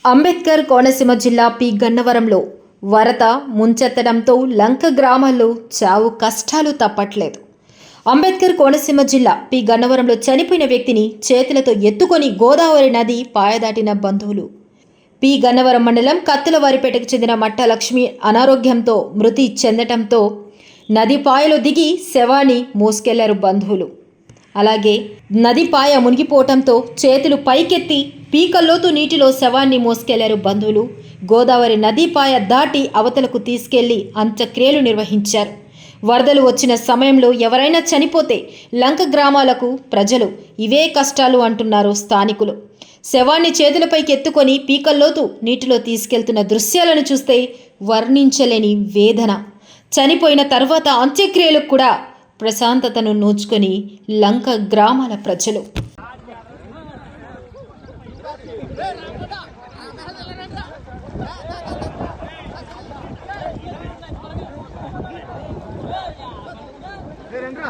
అంబేద్కర్ కోనసీమ జిల్లా పి గన్నవరంలో వరద ముంచెత్తడంతో లంక గ్రామాల్లో చావు కష్టాలు తప్పట్లేదు. అంబేద్కర్ కోనసీమ జిల్లా పి గన్నవరంలో చనిపోయిన వ్యక్తిని చేతులతో ఎత్తుకొని గోదావరి నది పాయదాటిన బంధువులు. పి గన్నవరం మండలం కత్తులవారిపేటకు చెందిన మట్ట లక్ష్మి అనారోగ్యంతో మృతి చెందటంతో నది పాయలో దిగి శవాన్ని మోసుకెళ్లారు బంధువులు. అలాగే నది పాయ మునిగిపోవటంతో చేతులు పైకెత్తి పీకల్లోతు నీటిలో శవాన్ని మోసుకెళ్లారు బంధువులు. గోదావరి నదీ పాయ దాటి అవతలకు తీసుకెళ్లి అంత్యక్రియలు నిర్వహించారు. వరదలు వచ్చిన సమయంలో ఎవరైనా చనిపోతే లంక గ్రామాలకు ప్రజలు ఇవే కష్టాలు అంటున్నారు స్థానికులు. శవాన్ని చేతులపైకి ఎత్తుకొని పీకల్లోతు నీటిలో తీసుకెళ్తున్న దృశ్యాలను చూస్తే వర్ణించలేని వేదన. చనిపోయిన తర్వాత అంత్యక్రియలకు కూడా ప్రశాంతతను నోచుకొని లంక గ్రామాల ప్రజలు. Hey, Rendra.